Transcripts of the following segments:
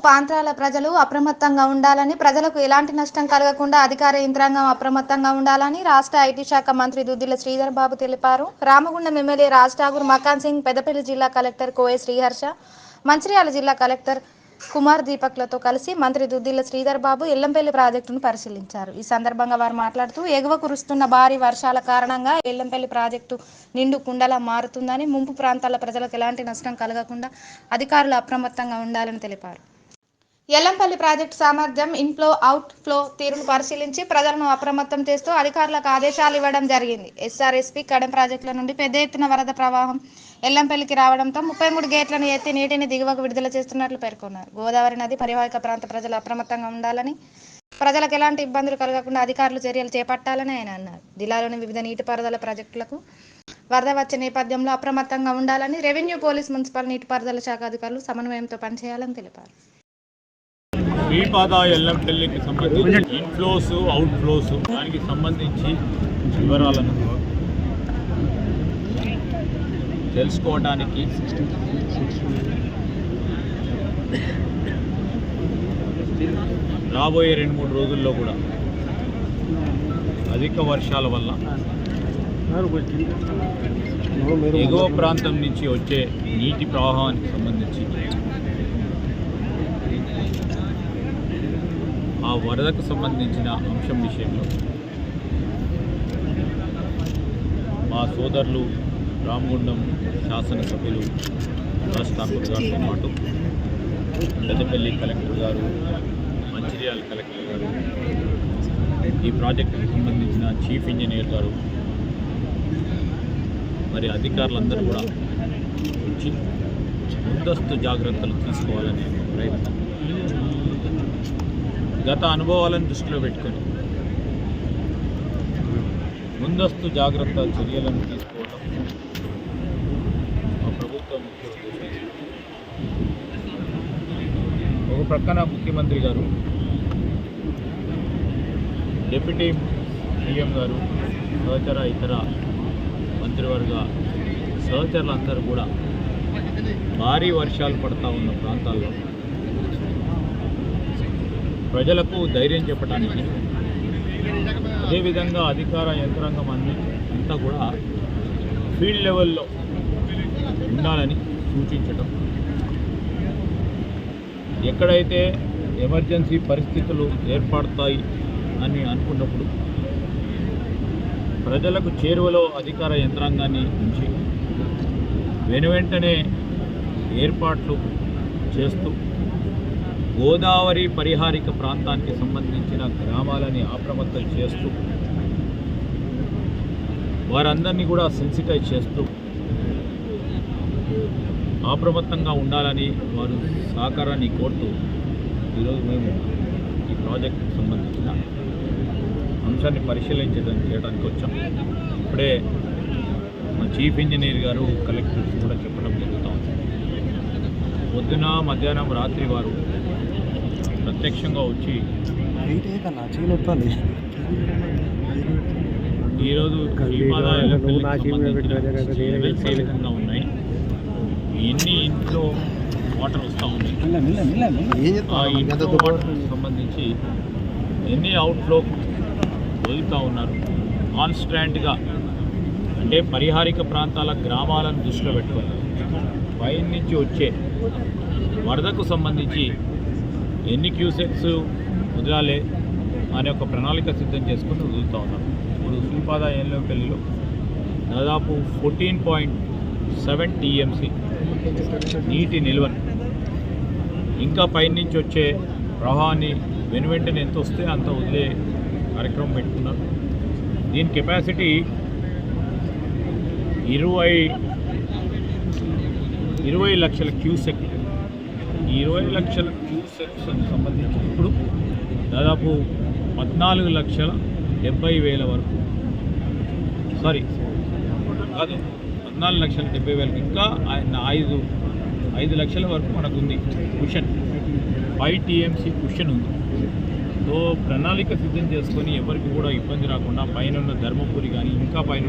ప్రాంతాల ప్రజలు అప్రమత్తంగా ఉండాలని, ప్రజలకు ఎలాంటి నష్టం కలగకుండా అధికార యంత్రాంగం అప్రమత్తంగా ఉండాలని రాష్ట్ర ఐటీ శాఖ మంత్రి దుద్దిళ్ల శ్రీధర్ బాబు తెలిపారు. రామగుండం ఎమ్మెల్యే రాజ్ ఠాకూర్, మకాన్ సింగ్, పెద్దపల్లి జిల్లా కలెక్టర్ కోయ శ్రీహర్ష, మంచిర్యాల జిల్లా కలెక్టర్ కుమార్ దీపక్లతో కలిసి మంత్రి దుద్దిళ్ల శ్రీధర్ బాబు ఎల్లంపల్లి ప్రాజెక్టును పరిశీలించారు. ఈ సందర్భంగా వారు మాట్లాడుతూ, ఎగువ కురుస్తున్న భారీ వర్షాల కారణంగా ఎల్లంపల్లి ప్రాజెక్టు నిండు కుండలా మారుతుందని, ముంపు ప్రాంతాల ప్రజలకు ఎలాంటి నష్టం కలగకుండా అధికారులు అప్రమత్తంగా ఉండాలని తెలిపారు. ఎల్లంపల్లి ప్రాజెక్టు సామర్థ్యం, ఇన్ఫ్లో, అవుట్ ఫ్లో తీరును పరిశీలించి ప్రజలను అప్రమత్తం చేస్తూ అధికారులకు ఆదేశాలు ఇవ్వడం జరిగింది. ఎస్ఆర్ఎస్పీ కడెం ప్రాజెక్టుల నుండి పెద్ద ఎత్తున వరద ప్రవాహం ఎల్లంపల్లికి రావడంతో 33 గేట్లను ఎత్తి నీటిని దిగువకు విడుదల చేస్తున్నట్లు పేర్కొన్నారు. గోదావరి నది పరివాహక ప్రాంత ప్రజలు అప్రమత్తంగా ఉండాలని, ప్రజలకు ఎలాంటి ఇబ్బందులు కలగకుండా అధికారులు చర్యలు చేపట్టాలని ఆయన అన్నారు. జిల్లాలోని వివిధ నీటిపారుదల ప్రాజెక్టులకు వరద వచ్చే నేపథ్యంలో అప్రమత్తంగా ఉండాలని రెవెన్యూ, పోలీస్, మున్సిపల్ నీటిపారుదల శాఖ అధికారులు సమన్వయంతో పనిచేయాలని తెలిపారు. శ్రీపాద ఎల్లంపల్లికి సంబంధించి ఇన్ఫ్లోస్, అవుట్ ఫ్లోస్ దానికి సంబంధించి వివరాలను తెలుసుకోవడానికి రాబోయే 2-3 రోజుల్లో కూడా అధిక వర్షాల వల్ల ఎగువ ప్రాంతం నుంచి వచ్చే నీటి ప్రవాహానికి సంబంధించి ఆ వరదకు సంబంధించిన అంశం విషయంలో మా సోదరులు రామగుండం శాసనసభ్యులు రాజ్ ఠాకూర్ గారితో పాటు పెద్దపల్లి కలెక్టర్ గారు, మంచిర్యాల కలెక్టర్ గారు, ఈ ప్రాజెక్టుకు సంబంధించిన చీఫ్ ఇంజనీర్ గారు, మరి అధికారులందరూ కూడా వచ్చి ముందస్తు జాగ్రత్తలు తీసుకోవాలనే ప్రయత్నం, గత అనుభవాలను దృష్టిలో పెట్టుకొని ముందస్తు జాగ్రత్త చర్యలను తీసుకోవడం మా ప్రభుత్వం ముఖ్య ఉద్దేశం. ఒక ప్రక్కన ముఖ్యమంత్రి గారు, డిప్యూటీ సీఎం గారు, సహచర ఇతర మంత్రివర్గ సహచరులందరూ కూడా భారీ వర్షాలు పడతా ఉన్న ప్రాంతాల్లో ప్రజలకు ధైర్యం చెప్పడానికి, అదేవిధంగా అధికార యంత్రాంగం అంతా కూడా ఫీల్డ్ లెవెల్లో ఉండాలని సూచించడం, ఎక్కడైతే ఎమర్జెన్సీ పరిస్థితులు ఏర్పడతాయి అని అనుకున్నప్పుడు ప్రజలకు చేరువలో అధికార యంత్రాంగాన్ని ఉంచి వెనువెంటనే ఏర్పాట్లు చేస్తూ గోదావరి పరిహారిక ప్రాంతానికి సంబంధించిన గ్రామాలని అప్రమత్తం చేస్తూ వారందరినీ కూడా సెన్సిటైజ్ చేస్తూ అప్రమత్తంగా ఉండాలని వారు సహకారాన్ని కోరుతూ ఈరోజు మేము ఈ ప్రాజెక్టుకు సంబంధించిన అంశాన్ని చేయడానికి వచ్చాం. ఇప్పుడే మా చీఫ్ ఇంజనీర్ గారు, కలెక్టర్స్ కూడా చెప్పడం జరుగుతాం. పొద్దున, మధ్యాహ్నం, రాత్రి వారు ప్రత్యక్షంగా వచ్చి ఈరోజు శ్రీపాద లెవెల్స్ ఏ విధంగా ఉన్నాయి, ఎన్ని ఇంట్లో వాటర్ వస్తూ ఉన్నాయి, ఆ ఇంట్లో వాటర్కి సంబంధించి ఎన్ని అవుట్ఫ్లో వదులుతూ ఉన్నారు, కాన్స్టాంట్గా అంటే పరిహారిక ప్రాంతాల గ్రామాలను దృష్టిలో పెట్టుకొని పైన నుంచి వచ్చే వరదకు సంబంధించి ఎన్ని క్యూసెక్స్ వదలాలి అనే ఒక ప్రణాళిక సిద్ధం చేసుకుని వదులుతూ ఉన్నారు. ఇప్పుడు శ్రీపాద ఎల్లంపల్లిలో దాదాపు 14.7 టీఎంసీ నీటి నిల్వను, ఇంకా పైనుంచి వచ్చే ప్రవాహాన్ని వెనువెంటనే ఎంత వస్తే అంత వదిలే కార్యక్రమం పెట్టుకున్నారు. దీని కెపాసిటీ 20 లక్షల క్యూసెక్. ఈ 20 లక్షల క్యూసెక్స్ సంబంధించి ఇప్పుడు దాదాపు 14,70,000 వరకు, సారీ కాదు 14,70,000 ఇంకా 5 లక్షల వరకు మనకు ఉంది కుషన్, 5 టీఎంసీ కుషన్ ఉంది. సో ప్రణాళిక సిద్ధం చేసుకొని ఎవరికి కూడా ఇబ్బంది రాకుండా పైన ధర్మపురి కానీ ఇంకా పైన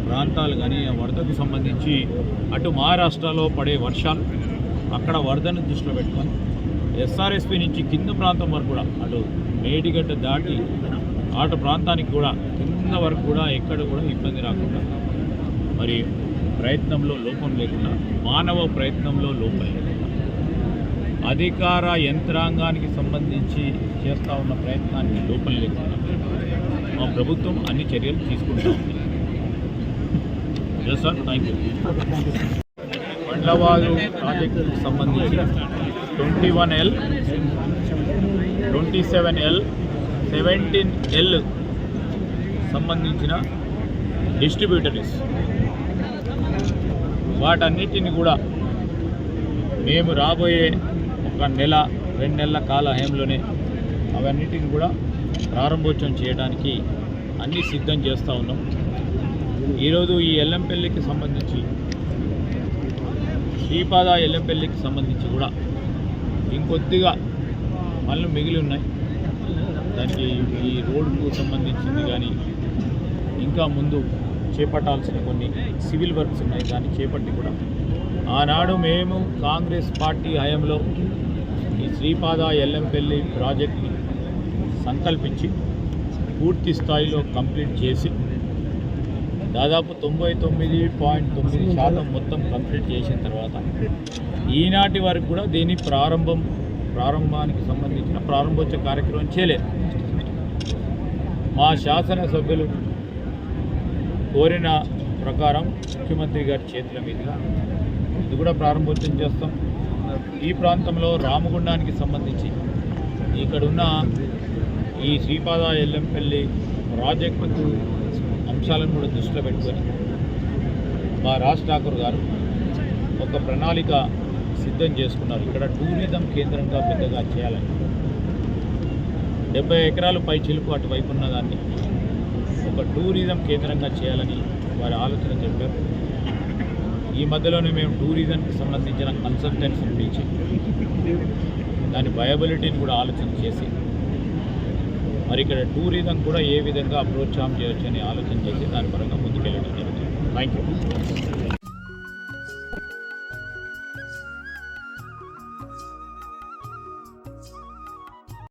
ప్రాంతాలు కానీ వరదకు సంబంధించి అటు మహారాష్ట్రలో పడే వర్షాలు, అక్కడ వరదను దృష్టిలో పెట్టుకొని ఎస్ఆర్ఎస్పి నుంచి కింద ప్రాంతం వరకు కూడా అటు మేడిగడ్డ దాటి ఆట ప్రాంతానికి కూడా కింద వరకు కూడా ఎక్కడ కూడా ఇబ్బంది రాకుండా మరి ప్రయత్నంలో లోపం లేకుండా మానవ ప్రయత్నంలో లోపం లేకుండా అధికార యంత్రాంగానికి సంబంధించి చేస్తూ ఉన్న ప్రయత్నానికి లోపం లేకుండా మా ప్రభుత్వం అన్ని చర్యలు తీసుకుంటా ఉంది. Yes sir, thank you. Bandlavagu ప్రాజెక్టుకు సంబంధించి 21L, 27L, 17L సంబంధించిన డిస్ట్రిబ్యూటరీస్ వాటన్నిటిని కూడా మేము రాబోయే ఒక నెల 2 నెలల కాలహయంలోనే అవన్నిటిని కూడా ప్రారంభోత్సవం చేయడానికి అన్నీ సిద్ధం చేస్తూ ఉన్నాం. ఈరోజు ఈ ఎల్లంపల్లికి సంబంధించి శ్రీపాద ఎల్లంపల్లికి సంబంధించి కూడా ఇంకొద్దిగా పనులు మిగిలి ఉన్నాయి. దానికి ఈ రోడ్డుకు సంబంధించింది కానీ ఇంకా ముందు చేపట్టాల్సిన కొన్ని సివిల్ వర్క్స్ ఉన్నాయి. దాన్ని చేపట్టి కూడా ఆనాడు మేము కాంగ్రెస్ పార్టీ హయాంలో ఈ శ్రీపాద ఎల్లంపల్లి ప్రాజెక్ట్ని సంకల్పించి పూర్తి స్థాయిలో కంప్లీట్ చేసి దాదాపు 99.9% మొత్తం కంప్లీట్ చేసిన తర్వాత ఈనాటి వరకు కూడా దీని ప్రారంభానికి సంబంధించిన ప్రారంభోత్సవ కార్యక్రమం చేయలేదు. మా శాసనసభ్యులు కోరిన ప్రకారం ముఖ్యమంత్రి గారి చేతుల మీదుగా ఇది కూడా ప్రారంభోత్సవం చేస్తాం. ఈ ప్రాంతంలో రామగుండానికి సంబంధించి ఇక్కడున్న ఈ శ్రీపాద ఎల్లంపల్లి ప్రాజెక్టుకు అంశాలను కూడా దృష్టిలో పెట్టుకొని మా రాజ్ ఠాకూర్ గారు ఒక ప్రణాళిక సిద్ధం చేసుకున్నారు. ఇక్కడ టూరిజం కేంద్రంగా పెద్దగా చేయాలని 70 ఎకరాలు పై చిలుపు అటువైపు ఉన్న దాన్ని ఒక టూరిజం కేంద్రంగా చేయాలని వారి ఆలోచన చెప్పారు. ఈ మధ్యలోనే మేము టూరిజంకి సంబంధించిన కన్సల్టెన్సీని పిలిచి దాని వయబిలిటీని కూడా ఆలోచన చేసి మరి ఇక్కడ టూరిజం కూడా ఏ విధంగా ప్రోత్సాహం చేయొచ్చు అని ఆలోచన చేసి దాని పరంగా ముందుకెళ్ళడం జరుగుతుంది. Thank you.